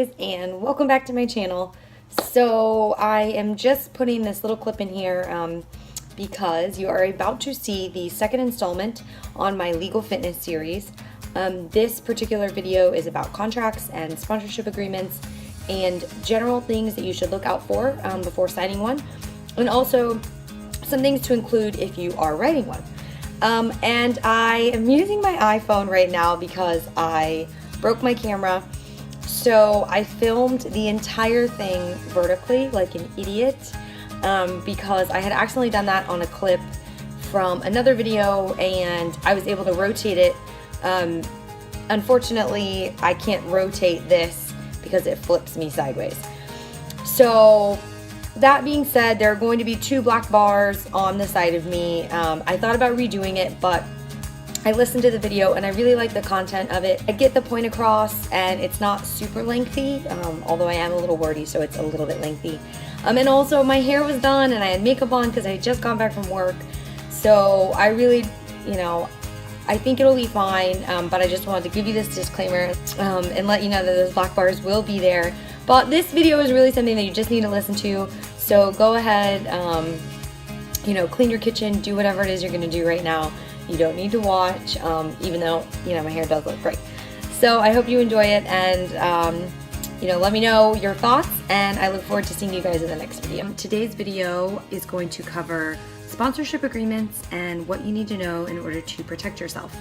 guys, and welcome back to my channel. So I am just putting this little clip in here because you are about to see the second installment on my legal fitness series. This particular video is about contracts and sponsorship agreements and general things that you should look out for before signing one, and also some things to include if you are writing one. And I am using my iPhone right now because I broke my camera. So I filmed the entire thing vertically like an idiot because I had accidentally done that on a clip from another video and I was able to rotate it. Unfortunately, I can't rotate this because it flips me sideways. So that being said, there are going to be two black bars on the side of me. I thought about redoing it, but I listened to the video and I really like the content of it. I get the point across and it's not super lengthy, although I am a little wordy, so it's a little bit lengthy. And also my hair was done and I had makeup on because I had just gone back from work. So I really, I think it'll be fine, but I just wanted to give you this disclaimer and let you know that those black bars will be there. But this video is really something that you just need to listen to. So go ahead, clean your kitchen, do whatever it is you're gonna do right now. You don't need to watch, even though, my hair does look great. So I hope you enjoy it, and, let me know your thoughts, and I look forward to seeing you guys in the next video. Today's video is going to cover sponsorship agreements and what you need to know in order to protect yourself.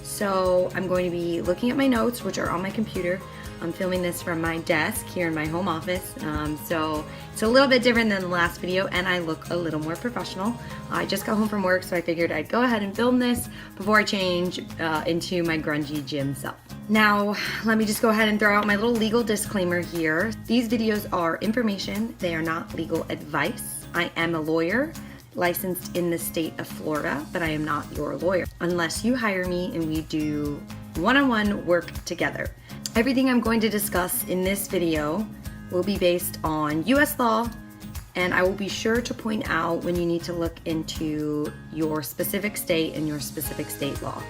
So I'm going to be looking at my notes, which are on my computer. I'm filming this from my desk here in my home office, so it's a little bit different than the last video, and I look a little more professional. I just got home from work, so I figured I'd go ahead and film this before I change into my grungy gym self. Now, let me just go ahead and throw out my little legal disclaimer here. These videos are information. They are not legal advice. I am a lawyer licensed in the state of Florida, but I am not your lawyer unless you hire me and we do one-on-one work together. Everything I'm going to discuss in this video will be based on US law, and I will be sure to point out when you need to look into your specific state and your specific state law.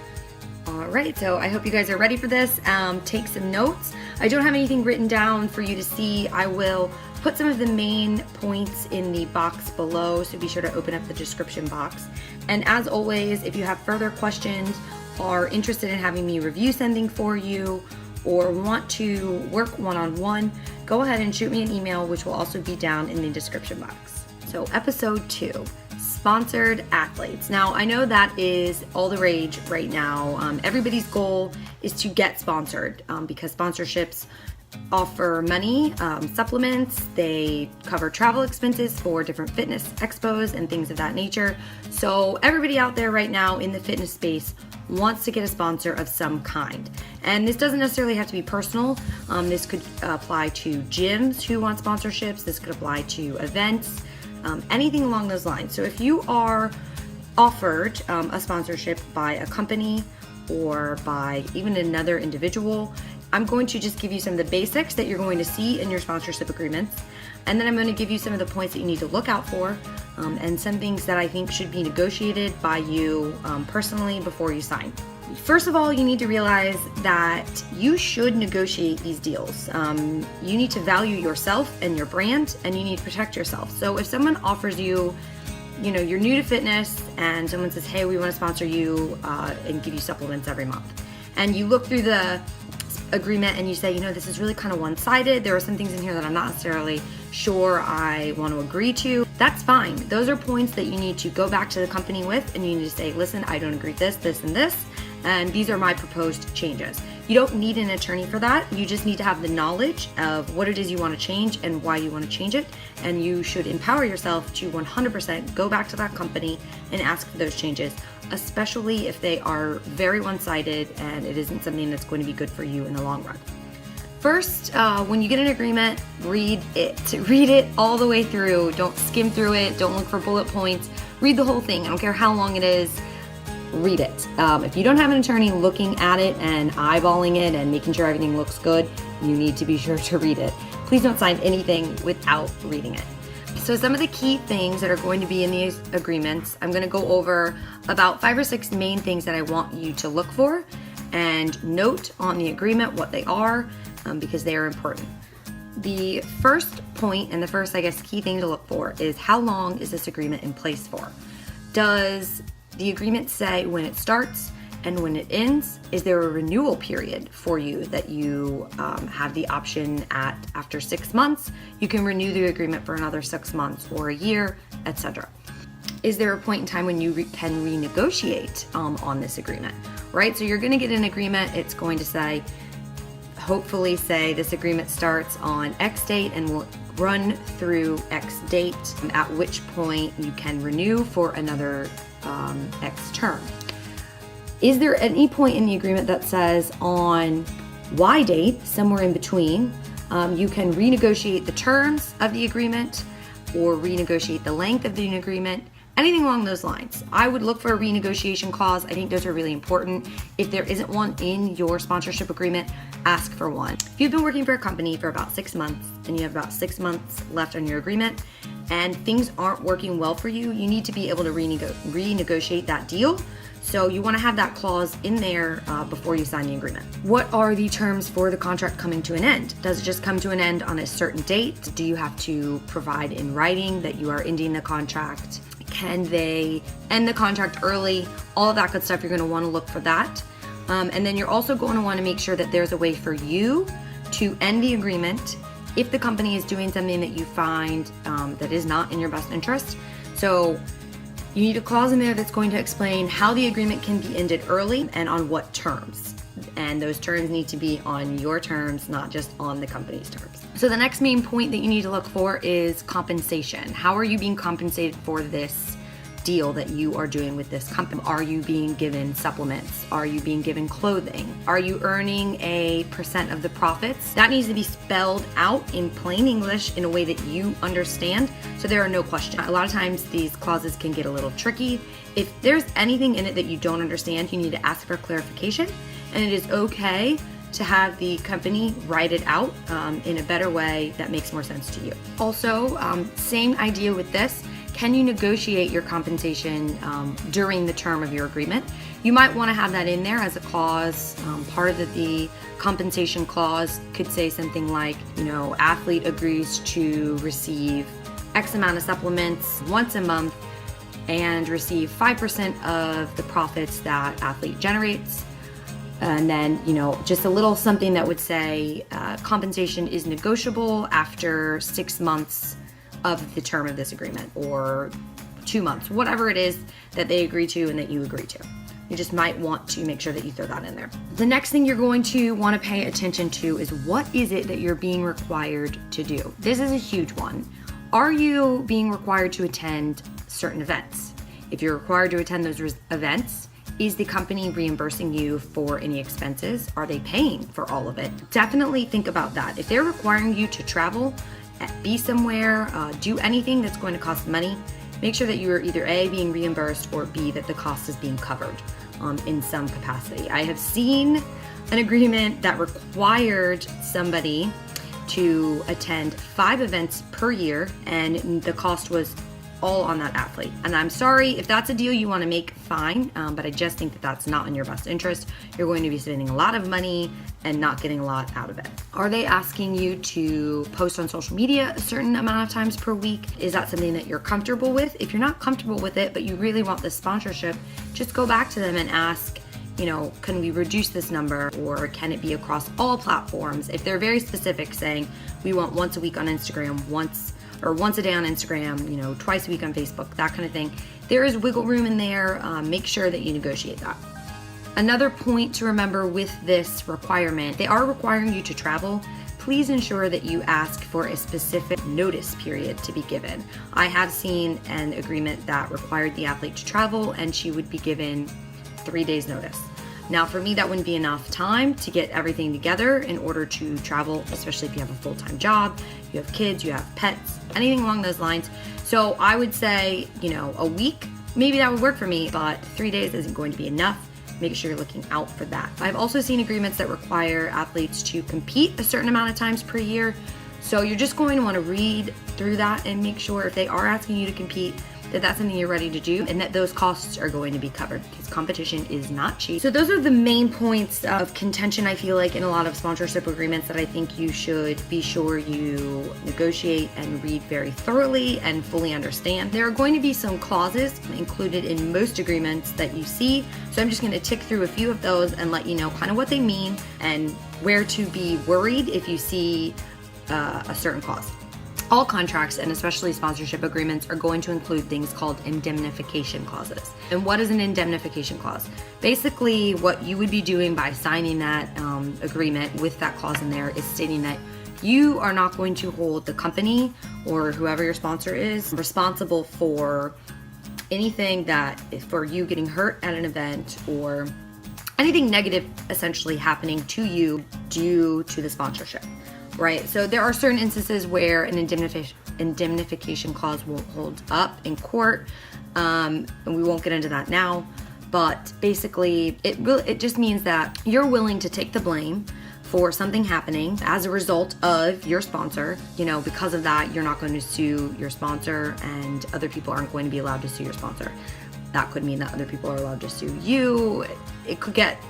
Alright, so I hope you guys are ready for this. Take some notes. I don't have anything written down for you to see. I will put some of the main points in the box below, so be sure to open up the description box. And as always, if you have further questions, are interested in having me review something for you, or want to work one-on-one, go ahead and shoot me an email, which will also be down in the description box. So episode 2, sponsored athletes. Now I know that is all the rage right now. Everybody's goal is to get sponsored because sponsorships offer money, supplements, they cover travel expenses for different fitness expos and things of that nature. So everybody out there right now in the fitness space wants to get a sponsor of some kind. And this doesn't necessarily have to be personal. This could apply to gyms who want sponsorships. This could apply to events, anything along those lines. So if you are offered a sponsorship by a company or by even another individual, I'm going to just give you some of the basics that you're going to see in your sponsorship agreements. And then I'm going to give you some of the points that you need to look out for and some things that I think should be negotiated by you personally before you sign. First of all, you need to realize that you should negotiate these deals. You need to value yourself and your brand, and you need to protect yourself. So if someone offers you, you're new to fitness and someone says, hey, we want to sponsor you and give you supplements every month. And you look through the agreement and you say, this is really kind of one-sided. There are some things in here that I'm not necessarily sure I want to agree to. That's fine. Those are points that you need to go back to the company with, and you need to say, listen, I don't agree with this, and this, and these are my proposed changes. You don't need an attorney for that. You just need to have the knowledge of what it is you want to change and why you want to change it, and you should empower yourself to 100% go back to that company and ask for those changes, especially if they are very one-sided and it isn't something that's going to be good for you in the long run. First, when you get an agreement, read it. Read it all the way through. Don't skim through it. Don't look for bullet points. Read the whole thing. I don't care how long it is. Read it. If you don't have an attorney looking at it and eyeballing it and making sure everything looks good, you need to be sure to read it. Please don't sign anything without reading it. So some of the key things that are going to be in these agreements, I'm going to go over about 5 or 6 main things that I want you to look for and note on the agreement what they are, because they are important. The first point and the first, I guess, key thing to look for is how long is this agreement in place for? Does the agreement say when it starts and when it ends? Is there a renewal period for you that you have the option at after 6 months? You can renew the agreement for another 6 months or a year, etc. Is there a point in time when you can renegotiate on this agreement, right? So you're going to get an agreement. It's going to say, hopefully say this agreement starts on X date and will run through X date, at which point you can renew for another X term. Is there any point in the agreement that says on Y date, somewhere in between, you can renegotiate the terms of the agreement or renegotiate the length of the agreement? Anything along those lines. I would look for a renegotiation clause. I think those are really important. If there isn't one in your sponsorship agreement, ask for one. If you've been working for a company for about 6 months and you have about 6 months left on your agreement and things aren't working well for you, you need to be able to renegotiate that deal. So you want to have that clause in there before you sign the agreement. What are the terms for the contract coming to an end? Does it just come to an end on a certain date? Do you have to provide in writing that you are ending the contract? Can they end the contract early? All of that good stuff, you're going to want to look for that. And then you're also going to want to make sure that there's a way for you to end the agreement if the company is doing something that you find that is not in your best interest. So you need a clause in there that's going to explain how the agreement can be ended early and on what terms. And those terms need to be on your terms, not just on the company's terms. So the next main point that you need to look for is compensation. How are you being compensated for this deal that you are doing with this company? Are you being given supplements? Are you being given clothing? Are you earning a % of the profits? That needs to be spelled out in plain English in a way that you understand, so there are no questions. A lot of times these clauses can get a little tricky. If there's anything in it that you don't understand, you need to ask for clarification, and it is okay to have the company write it out in a better way that makes more sense to you. Also, same idea with this. Can you negotiate your compensation during the term of your agreement? You might want to have that in there as a clause. Part of the compensation clause could say something like, athlete agrees to receive X amount of supplements once a month and receive 5% of the profits that athlete generates. And then, just a little something that would say compensation is negotiable after 6 months of the term of this agreement, or 2 months, whatever it is that they agree to and that you agree to. You just might want to make sure that you throw that in there. The next thing you're going to want to pay attention to is what is it that you're being required to do? This is a huge one. Are you being required to attend certain events? If you're required to attend those events, is the company reimbursing you for any expenses? Are they paying for all of it? Definitely think about that. If they're requiring you to travel, be somewhere, do anything that's going to cost money, make sure that you are either A, being reimbursed, or B, that the cost is being covered in some capacity. I have seen an agreement that required somebody to attend 5 events per year, and the cost was all on that athlete. And I'm sorry, if that's a deal you want to make, fine, but I just think that that's not in your best interest. You're going to be spending a lot of money and not getting a lot out of it. Are they asking you to post on social media a certain amount of times per week? Is that something that you're comfortable with? If you're not comfortable with it, but you really want this sponsorship, just go back to them and ask, can we reduce this number, or can it be across all platforms? If they're very specific, saying we want once a week on Instagram, once a day on Instagram, twice a week on Facebook, that kind of thing. There is wiggle room in there. Make sure that you negotiate that. Another point to remember with this requirement, they are requiring you to travel. Please ensure that you ask for a specific notice period to be given. I have seen an agreement that required the athlete to travel, and she would be given 3 days notice. Now, for me, that wouldn't be enough time to get everything together in order to travel, especially if you have a full-time job, you have kids, you have pets, anything along those lines. So I would say, a week, maybe that would work for me, but 3 days isn't going to be enough. Make sure you're looking out for that. I've also seen agreements that require athletes to compete a certain amount of times per year. So you're just going to want to read through that and make sure if they are asking you to compete, that that's something you're ready to do and that those costs are going to be covered, because competition is not cheap. So those are the main points of contention, I feel like, in a lot of sponsorship agreements that I think you should be sure you negotiate and read very thoroughly and fully understand. There are going to be some clauses included in most agreements that you see, so I'm just going to tick through a few of those and let you know kind of what they mean and where to be worried if you see a certain clause. All contracts, and especially sponsorship agreements, are going to include things called indemnification clauses. And what is an indemnification clause? Basically, what you would be doing by signing that agreement with that clause in there is stating that you are not going to hold the company or whoever your sponsor is responsible for anything that is for you getting hurt at an event or anything negative essentially happening to you due to the sponsorship. Right, so there are certain instances where an indemnification clause will hold up in court, and we won't get into that now. But basically, it just means that you're willing to take the blame for something happening as a result of your sponsor. You know, because of that, you're not going to sue your sponsor, and other people aren't going to be allowed to sue your sponsor. That could mean that other people are allowed to sue you. It could get,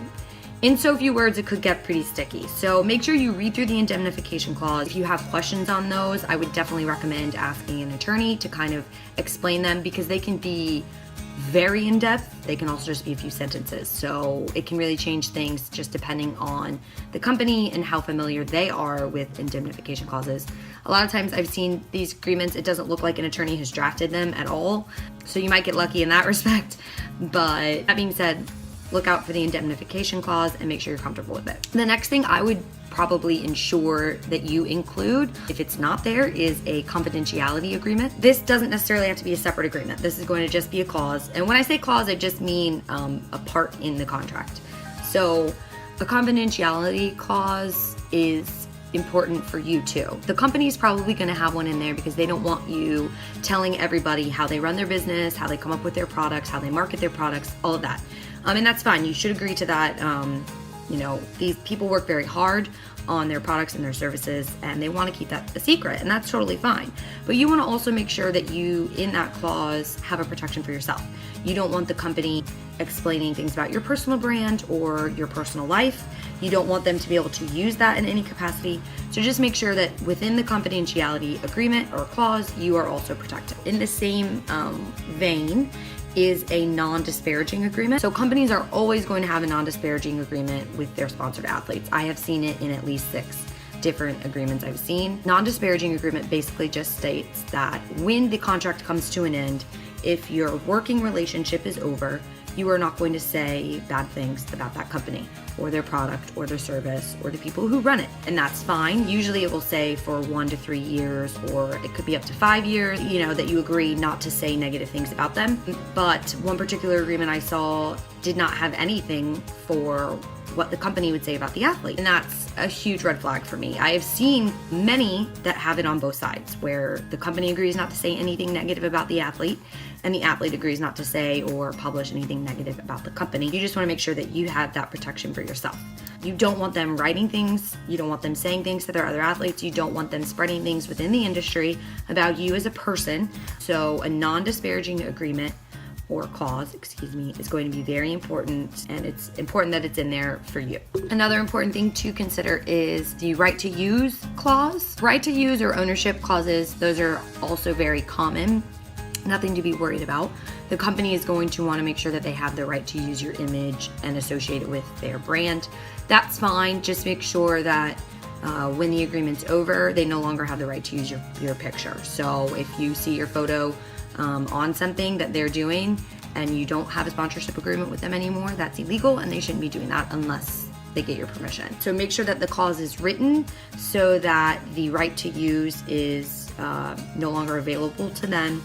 in so few words, it could get pretty sticky. So make sure you read through the indemnification clause. If you have questions on those, I would definitely recommend asking an attorney to kind of explain them, because they can be very in-depth. They can also just be a few sentences. So it can really change things just depending on the company and how familiar they are with indemnification clauses. A lot of times I've seen these agreements, it doesn't look like an attorney has drafted them at all. So you might get lucky in that respect. But that being said, look out for the indemnification clause and make sure you're comfortable with it. The next thing I would probably ensure that you include, if it's not there, is a confidentiality agreement. This doesn't necessarily have to be a separate agreement. This is going to just be a clause. And when I say clause, I just mean a part in the contract. So a confidentiality clause is important for you too. The company's probably going to have one in there because they don't want you telling everybody how they run their business, how they come up with their products, how they market their products, all of that. And that's fine. You should agree to that. You know, these people work very hard on their products and their services, and they want to keep that a secret, and that's totally fine. But you want to also make sure that you, in that clause, have a protection for yourself. You don't want the company explaining things about your personal brand or your personal life. You don't want them to be able to use that in any capacity. So just make sure that within the confidentiality agreement or clause, you are also protected. In the same vein is a non-disparaging agreement. So companies are always going to have a non-disparaging agreement with their sponsored athletes. I have seen it in at least 6 different agreements I've seen. Non-disparaging agreement basically just states that when the contract comes to an end, if your working relationship is over, you are not going to say bad things about that company or their product or their service or the people who run it. And that's fine. Usually it will say for 1 to 3 years, or it could be up to 5 years, you know, that you agree not to say negative things about them. But one particular agreement I saw did not have anything for what the company would say about the athlete. And that's a huge red flag for me. I have seen many that have it on both sides, where the company agrees not to say anything negative about the athlete, and the athlete agrees not to say or publish anything negative about the company. You just want to make sure that you have that protection for yourself. You don't want them writing things. You don't want them saying things to their other athletes. You don't want them spreading things within the industry about you as a person. So a non-disparaging agreement or clause, is going to be very important, and it's important that it's in there for you. Another important thing to consider is the right to use clause. Right to use or ownership clauses, those are also very common. Nothing to be worried about. The company is going to want to make sure that they have the right to use your image and associate it with their brand. That's fine. Just make sure that when the agreement's over, they no longer have the right to use your picture. So if you see your photo on something that they're doing and you don't have a sponsorship agreement with them anymore, that's illegal, and they shouldn't be doing that unless they get your permission. So make sure that the clause is written so that the right to use is no longer available to them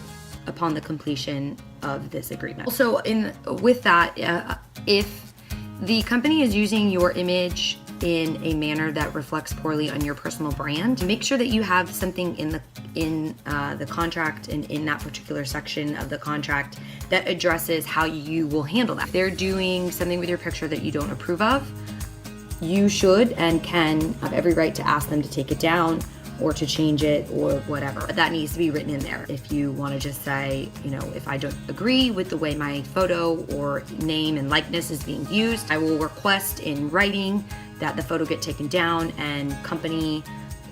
upon the completion of this agreement. Also, with that, if the company is using your image in a manner that reflects poorly on your personal brand, make sure that you have something in the contract and in that particular section of the contract that addresses how you will handle that. If they're doing something with your picture that you don't approve of, you should and can have every right to ask them to take it down or to change it or whatever. But that needs to be written in there. If you want to just say, if I don't agree with the way my photo or name and likeness is being used, I will request in writing that the photo get taken down, and company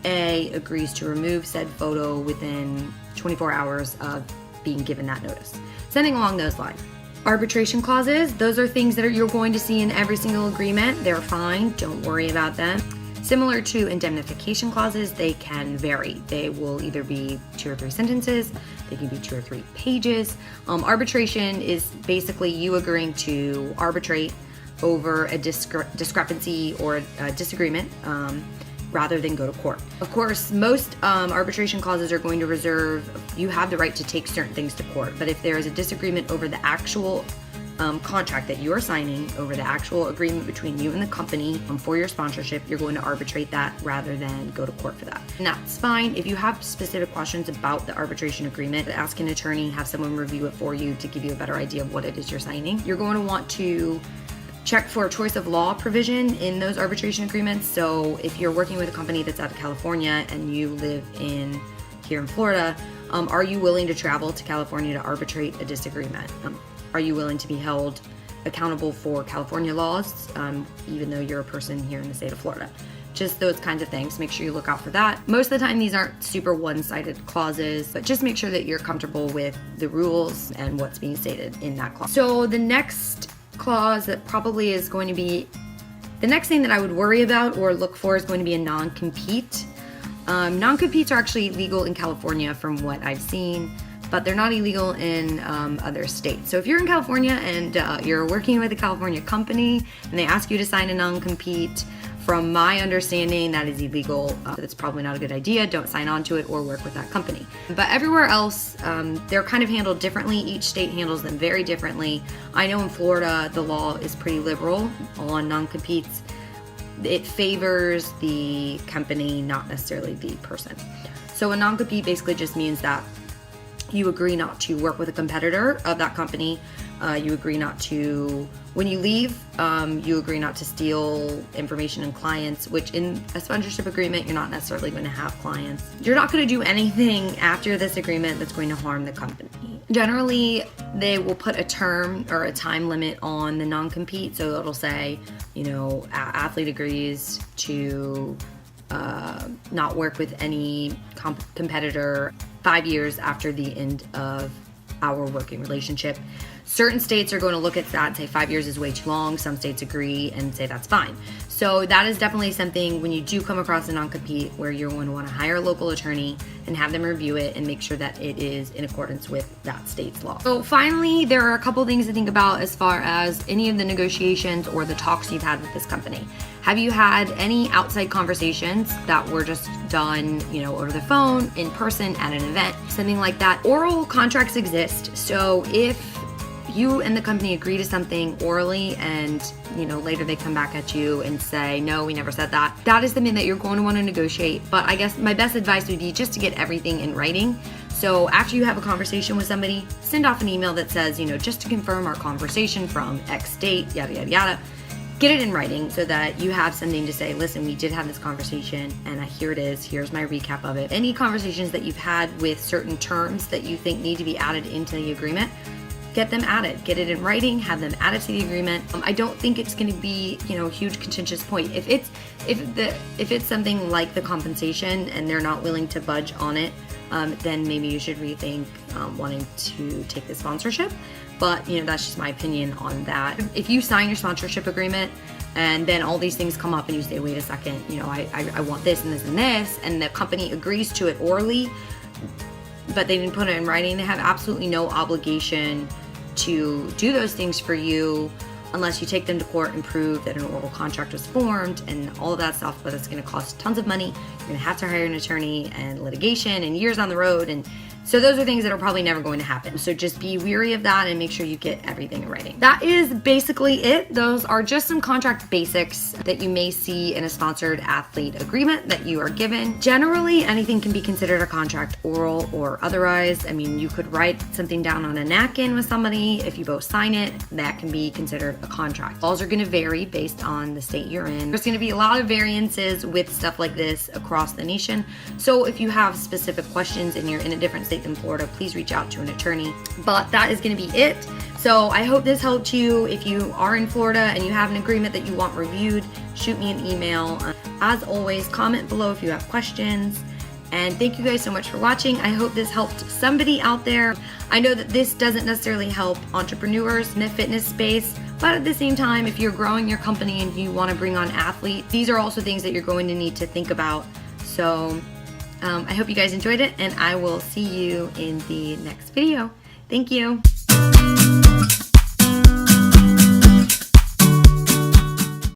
A agrees to remove said photo within 24 hours of being given that notice. Something along those lines. Arbitration clauses, those are things that you're going to see in every single agreement. They're fine, don't worry about them. Similar to indemnification clauses, they can vary. They will either be 2 or 3 sentences, they can be 2 or 3 pages. Arbitration is basically you agreeing to arbitrate over a discrepancy or a disagreement rather than go to court. Of course, most arbitration clauses are going to reserve, you have the right to take certain things to court, but if there is a disagreement over the actual contract that you are signing, over the actual agreement between you and the company for your sponsorship, you're going to arbitrate that rather than go to court for that. And that's fine. If you have specific questions about the arbitration agreement, ask an attorney, have someone review it for you to give you a better idea of what it is you're signing. You're going to want to check for a choice of law provision in those arbitration agreements. So if you're working with a company that's out of California and you live here in Florida, are you willing to travel to California to arbitrate a disagreement? Are you willing to be held accountable for California laws, even though you're a person here in the state of Florida? Just those kinds of things. Make sure you look out for that. Most of the time, these aren't super one-sided clauses, but just make sure that you're comfortable with the rules and what's being stated in that clause. So the next clause that probably is going to be, the next thing that I would worry about or look for is going to be a non-compete. Non-competes are actually legal in California from what I've seen, but they're not illegal in other states. So if you're in California and you're working with a California company and they ask you to sign a non-compete, from my understanding, that is illegal. That's probably not a good idea. Don't sign on to it or work with that company. But everywhere else, they're kind of handled differently. Each state handles them very differently. I know in Florida, the law is pretty liberal on non-competes. It favors the company, not necessarily the person. So a non-compete basically just means that you agree not to work with a competitor of that company. You agree not to, when you leave, you agree not to steal information and clients, which in a sponsorship agreement, you're not necessarily going to have clients. You're not going to do anything after this agreement that's going to harm the company. Generally, they will put a term or a time limit on the non-compete. So it'll say, athlete agrees to not work with any competitor 5 years after the end of our working relationship. Certain states are going to look at that and say 5 years is way too long. Some states agree and say that's fine. So that is definitely something when you do come across a non-compete where you're going to want to hire a local attorney and have them review it and make sure that it is in accordance with that state's law. So finally, there are a couple things to think about as far as any of the negotiations or the talks you've had with this company. Have you had any outside conversations that were just done, over the phone, in person, at an event, something like that? Oral contracts exist. So if you and the company agree to something orally and later they come back at you and say, no, we never said that, that is something that you're going to want to negotiate. But I guess my best advice would be just to get everything in writing. So after you have a conversation with somebody, send off an email that says, just to confirm our conversation from X date, yada, yada, yada. Get it in writing so that you have something to say, listen, we did have this conversation and here it is, here's my recap of it. Any conversations that you've had with certain terms that you think need to be added into the agreement, get them added, get it in writing, have them added to the agreement. I don't think it's going to be, a huge contentious point. If it's something like the compensation and they're not willing to budge on it, then maybe you should rethink wanting to take the sponsorship. But that's just my opinion on that. If you sign your sponsorship agreement and then all these things come up and you say, wait a second, I want this and this and this, and the company agrees to it orally, but they didn't put it in writing, they have absolutely no obligation to do those things for you unless you take them to court and prove that an oral contract was formed and all of that stuff, but it's going to cost tons of money. You're going to have to hire an attorney and litigation and years on the road, and So those are things that are probably never going to happen. So just be weary of that and make sure you get everything in writing. That is basically it. Those are just some contract basics that you may see in a sponsored athlete agreement that you are given. Generally, anything can be considered a contract, oral or otherwise. I mean, you could write something down on a napkin with somebody. If you both sign it, that can be considered a contract. Laws are going to vary based on the state you're in. There's going to be a lot of variances with stuff like this across the nation. So if you have specific questions and you're in a different state than Florida, please reach out to an attorney. But that is going to be it. So I hope this helped you. If you are in Florida and you have an agreement that you want reviewed, shoot me an email. As always, comment below if you have questions. And thank you guys so much for watching. I hope this helped somebody out there. I know that this doesn't necessarily help entrepreneurs in the fitness space, but at the same time, if you're growing your company and you want to bring on athletes, these are also things that you're going to need to think about. So I hope you guys enjoyed it, and I will see you in the next video. Thank you.